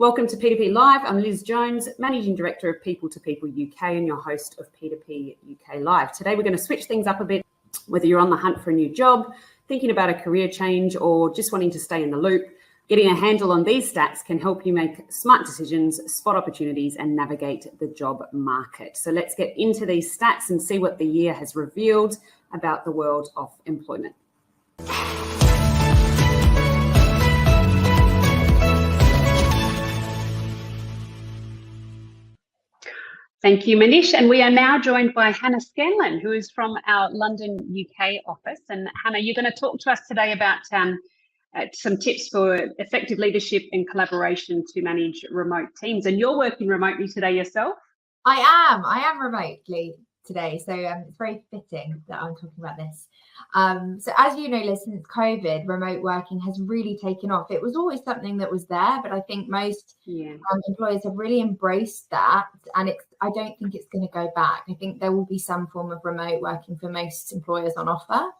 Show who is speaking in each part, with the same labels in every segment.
Speaker 1: Welcome to P2P Live. I'm Liz Jones, Managing Director of People to People UK and your host of P2P UK Live. Today we're going to switch things up a bit, whether you're on the hunt for a new job, thinking about a career change, or just wanting to stay in the loop. Getting a handle on these stats can help you make smart decisions, spot opportunities, and navigate the job market. So let's get into these stats and see what the year has revealed about the world of employment. Thank you, Manish. And we are now joined by Hannah Scanlon, who is from our London, UK office. And Hannah, you're going to talk to us today about some tips for effective leadership and collaboration to manage remote teams. And you're working remotely today yourself?
Speaker 2: I am remotely today. So it's very fitting that I'm talking about this. So as you know, Liz, since COVID, remote working has really taken off. It was always something that was there, but I think most employers have really embraced that. And I don't think it's going to go back. I think there will be some form of remote working for most employers on offer.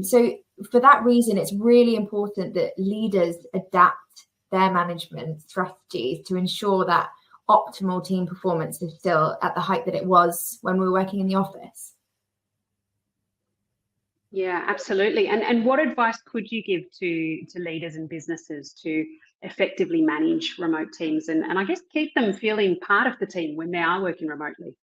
Speaker 2: So for that reason, it's really important that leaders adapt their management strategies to ensure that optimal team performance is still at the height that it was when we were working in the office.
Speaker 1: Yeah, absolutely. And what advice could you give to leaders and businesses to effectively manage remote teams and I guess keep them feeling part of the team when they are working remotely?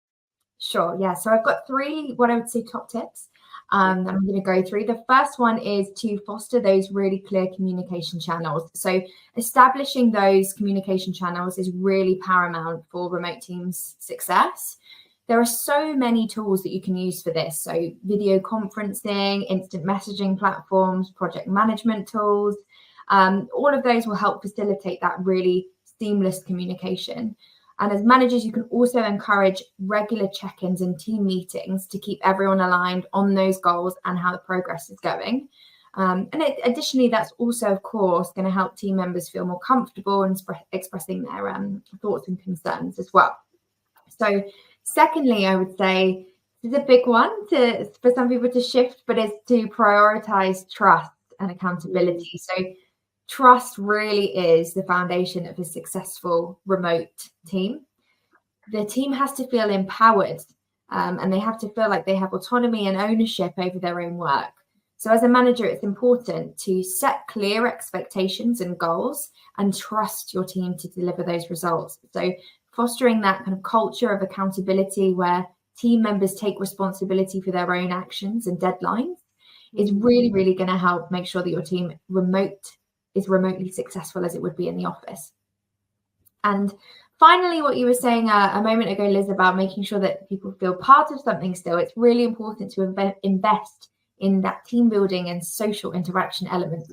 Speaker 2: Sure. Yeah. So I've got three, what I would say, top tips that I'm going to go through. The first one is to foster those really clear communication channels. So establishing those communication channels is really paramount for remote teams' success. There are so many tools that you can use for this. So video conferencing, instant messaging platforms, project management tools, all of those will help facilitate that really seamless communication. And as managers, you can also encourage regular check-ins and team meetings to keep everyone aligned on those goals and how the progress is going. Additionally, that's also, of course, going to help team members feel more comfortable in expressing their thoughts and concerns as well. So secondly, I would say this is a big one for some people to shift, but it's to prioritize trust and accountability. So trust really is the foundation of a successful remote team. The team has to feel empowered and they have to feel like they have autonomy and ownership over their own work. So as a manager, it's important to set clear expectations and goals and trust your team to deliver those results. So fostering that kind of culture of accountability where team members take responsibility for their own actions and deadlines is really, really going to help make sure that your team is remotely successful as it would be in the office. And finally, what you were saying a moment ago, Liz, about making sure that people feel part of something still, it's really important to invest in that team building and social interaction elements.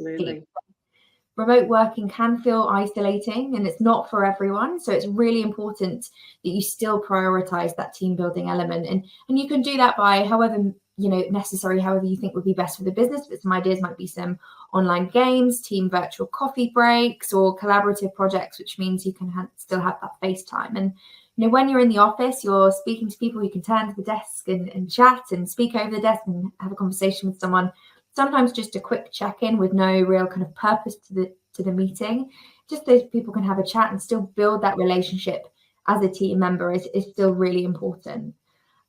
Speaker 2: Remote working can feel isolating and it's not for everyone. So it's really important that you still prioritize that team building element. And you can do that by however necessary, however you think would be best for the business. But some ideas might be some online games, team virtual coffee breaks, or collaborative projects, which means you can still have that face time. And when you're in the office, you're speaking to people, you can turn to the desk and chat and speak over the desk and have a conversation with someone. Sometimes just a quick check-in with no real kind of purpose to the meeting. Just those people can have a chat and still build that relationship as a team member is still really important.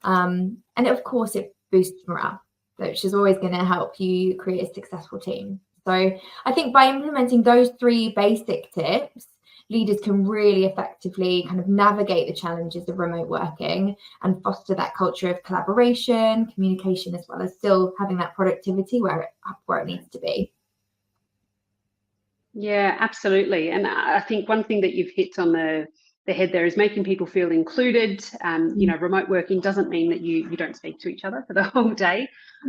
Speaker 2: And of course, it boosts morale, which is always going to help you create a successful team. So I think by implementing those three basic tips, leaders can really effectively kind of navigate the challenges of remote working and foster that culture of collaboration, communication, as well as still having that productivity where it needs to be.
Speaker 1: Yeah, absolutely. And I think one thing that you've hit on the head there is making people feel included. Remote working doesn't mean that you don't speak to each other for the whole day.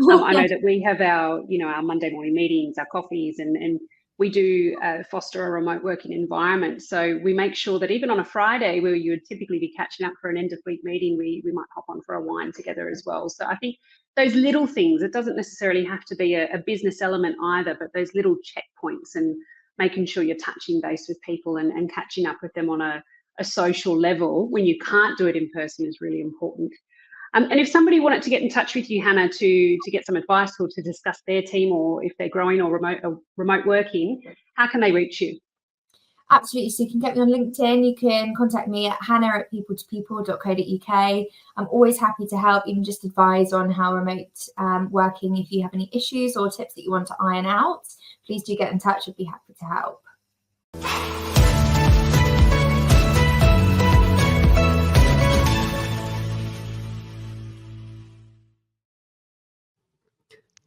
Speaker 1: I know that we have our Monday morning meetings, our coffees, and we do foster a remote working environment. So we make sure that even on a Friday where you would typically be catching up for an end of week meeting, we might hop on for a wine together as well. So I think those little things, it doesn't necessarily have to be a business element either, but those little checkpoints and making sure you're touching base with people and catching up with them on a social level when you can't do it in person is really important. And if somebody wanted to get in touch with you, Hannah, to get some advice or to discuss their team, or if they're growing or remote working, how can they reach you?
Speaker 2: Absolutely. So you can get me on LinkedIn. You can contact me at hannah@peopletopeople.co.uk. I'm always happy to help, even just advise on how remote working. If you have any issues or tips that you want to iron out, please do get in touch. I'd be happy to help.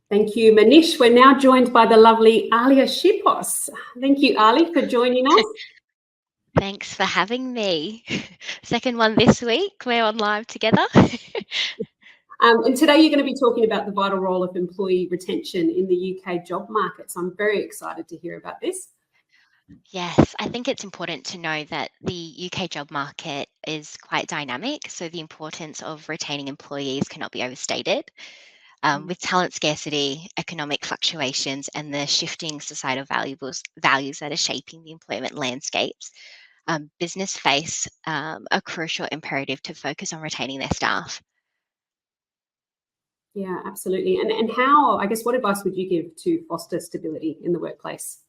Speaker 1: Thank you, Manish. We're now joined by the lovely Alia Shipos. Thank you, Ali, for joining us.
Speaker 3: Thanks for having me. Second one this week. We're on live together.
Speaker 1: And today you're going to be talking about the vital role of employee retention in the UK job market. So I'm very excited to hear about this.
Speaker 3: Yes, I think it's important to know that the UK job market is quite dynamic. So the importance of retaining employees cannot be overstated. With talent scarcity, economic fluctuations, and the shifting societal values that are shaping the employment landscapes, business face a crucial imperative to focus on retaining their staff.
Speaker 1: Yeah, absolutely. And how, I guess, what advice would you give to foster stability in the workplace?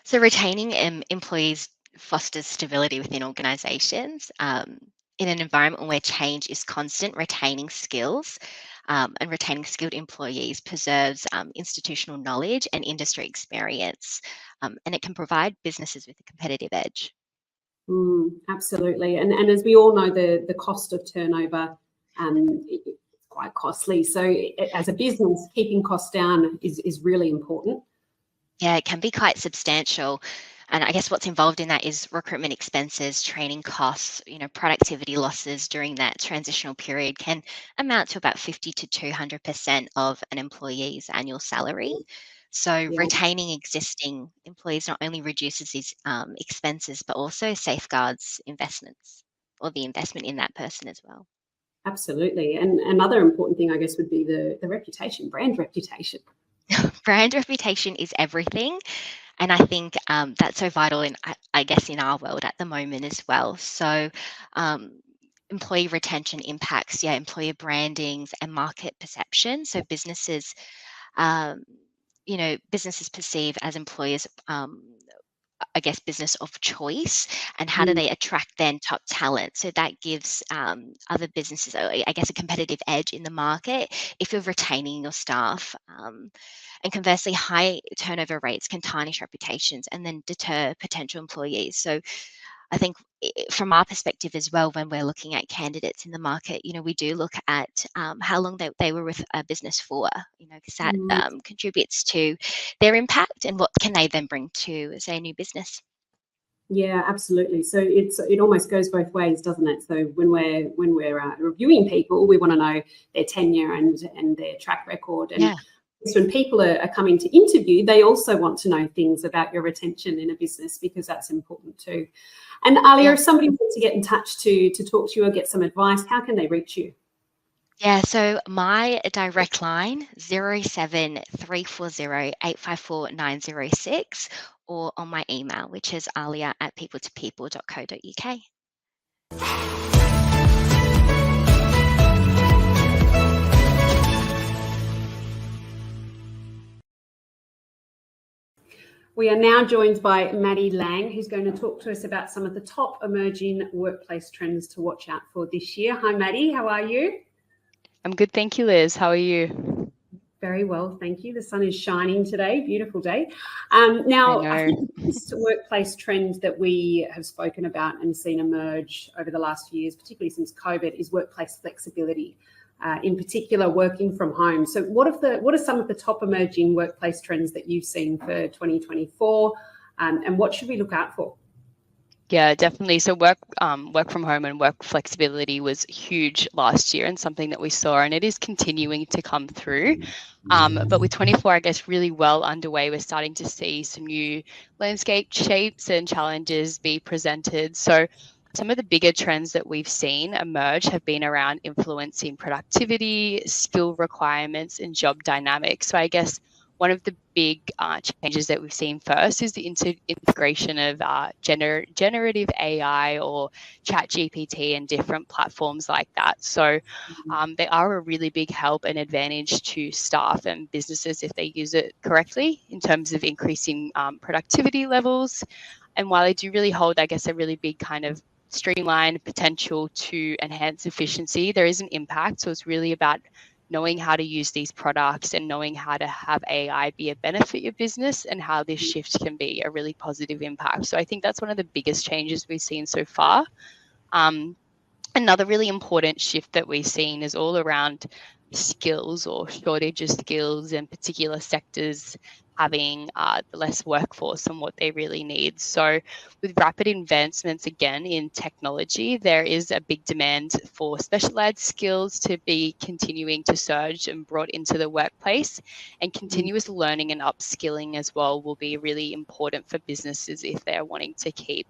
Speaker 3: So retaining employees fosters stability within organisations. In an environment where change is constant, retaining skills and retaining skilled employees preserves institutional knowledge and industry experience, and it can provide businesses with a competitive edge.
Speaker 1: Absolutely. And as we all know, the cost of turnover is quite costly. So as a business, keeping costs down is really important.
Speaker 3: Yeah, it can be quite substantial. And I guess what's involved in that is recruitment expenses, training costs, productivity losses during that transitional period can amount to about 50 to 200% of an employee's annual salary. So retaining existing employees not only reduces these expenses, but also safeguards investments or the investment in that person as well.
Speaker 1: Absolutely. And another important thing, I guess, would be the reputation, brand reputation.
Speaker 3: Brand reputation is everything. And I think that's so vital in our world at the moment as well. So employee retention impacts, employer brandings and market perception. So businesses, businesses perceive as employers, business of choice, and how do they attract then top talent? So that gives other businesses, a competitive edge in the market if you're retaining your staff. And conversely, high turnover rates can tarnish reputations and then deter potential employees. So I think from our perspective as well, when we're looking at candidates in the market, we do look at how long they were with a business for, because that contributes to their impact and what can they then bring to, say, a new business.
Speaker 1: Yeah, absolutely. So it almost goes both ways, doesn't it? So when we're reviewing people, we want to know their tenure and their track record. And when people are coming to interview, they also want to know things about your retention in a business, because that's important too. And Alia, if somebody wants to get in touch to talk to you or get some advice, how can they reach you?
Speaker 3: Yeah, so my direct line, 07340854906, or on my email, which is alia@peopletopeople.co.uk.
Speaker 1: We are now joined by Maddie Lang, who's going to talk to us about some of the top emerging workplace trends to watch out for this year. Hi, Maddie. How are you?
Speaker 4: I'm good, thank you, Liz. How are you?
Speaker 1: Very well, thank you. The sun is shining today. Beautiful day. Now, I think this workplace trend that we have spoken about and seen emerge over the last few years, particularly since COVID, is workplace flexibility. In particular, working from home. So what are some of the top emerging workplace trends that you've seen for 2024, and what should we look out for?
Speaker 4: Yeah, definitely. So work from home and work flexibility was huge last year and something that we saw, and it is continuing to come through. But with 24, I guess, really well underway, we're starting to see some new landscape shapes and challenges be presented. So some of the bigger trends that we've seen emerge have been around influencing productivity, skill requirements, and job dynamics. So I guess one of the big changes that we've seen first is the integration of generative AI or chat GPT and different platforms like that. So they are a really big help and advantage to staff and businesses if they use it correctly in terms of increasing productivity levels. And while they do really hold, I guess, a really big kind of streamline potential to enhance efficiency, there is an impact. So it's really about knowing how to use these products and knowing how to have AI be a benefit your business and how this shift can be a really positive impact. So I think that's one of the biggest changes we've seen so far. Another really important shift that we've seen is all around skills or shortage of skills in particular sectors having the less workforce and what they really need. So with rapid advancements again in technology, there is a big demand for specialized skills to be continuing to surge and brought into the workplace, and continuous learning and upskilling as well will be really important for businesses if they're wanting to keep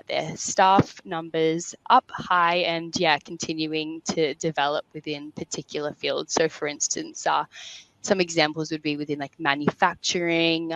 Speaker 4: their staff numbers up high and continuing to develop within particular fields. So for instance, some examples would be within like manufacturing,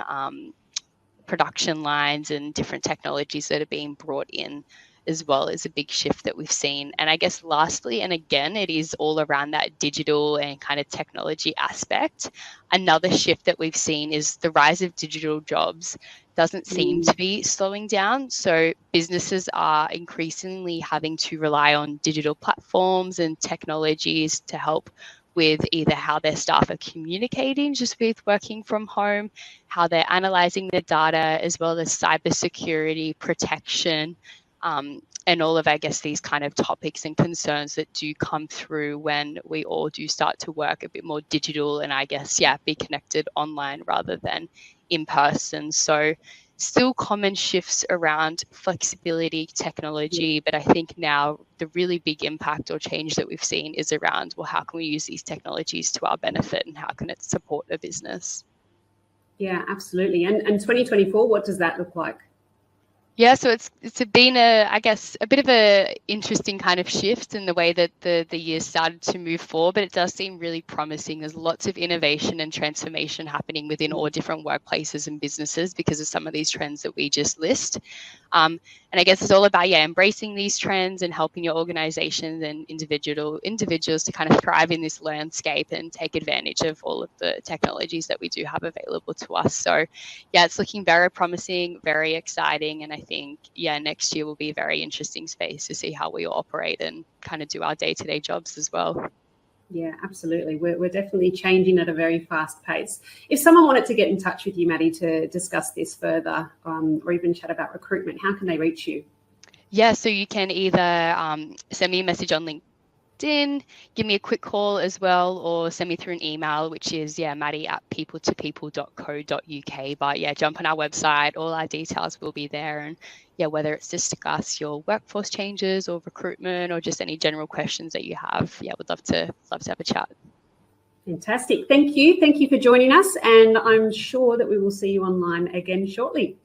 Speaker 4: production lines and different technologies that are being brought in as well as a big shift that we've seen. And I guess lastly, and again, it is all around that digital and kind of technology aspect. Another shift that we've seen is the rise of digital jobs doesn't seem to be slowing down. So businesses are increasingly having to rely on digital platforms and technologies to help with either how their staff are communicating just with working from home, how they're analyzing the data, as well as cybersecurity protection, and all of, I guess, these kind of topics and concerns that do come through when we all do start to work a bit more digital and I guess, be connected online rather than in person. So still common shifts around flexibility, technology, but I think now the really big impact or change that we've seen is around, well, how can we use these technologies to our benefit and how can it support a business?
Speaker 1: Yeah, absolutely. And 2024, what does that look like?
Speaker 4: Yeah, so it's been I guess a bit of a interesting kind of shift in the way that the year started to move forward, but it does seem really promising. There's lots of innovation and transformation happening within all different workplaces and businesses because of some of these trends that we just list. And I guess it's all about embracing these trends and helping your organizations and individuals to kind of thrive in this landscape and take advantage of all of the technologies that we do have available to us. So it's looking very promising, very exciting, and I think next year will be a very interesting space to see how we operate and kind of do our day-to-day jobs as well.
Speaker 1: Yeah, absolutely. We're definitely changing at a very fast pace. If someone wanted to get in touch with you, Maddie, to discuss this further or even chat about recruitment, how can they reach you?
Speaker 4: Yeah, so you can either send me a message on LinkedIn, give me a quick call as well, or send me through an email, which is maddie@peopletopeople.co.uk. But jump on our website, all our details will be there. And whether it's to discuss your workforce changes or recruitment or just any general questions that you have, would love to have a chat.
Speaker 1: Fantastic. Thank you for joining us, and I'm sure that we will see you online again shortly.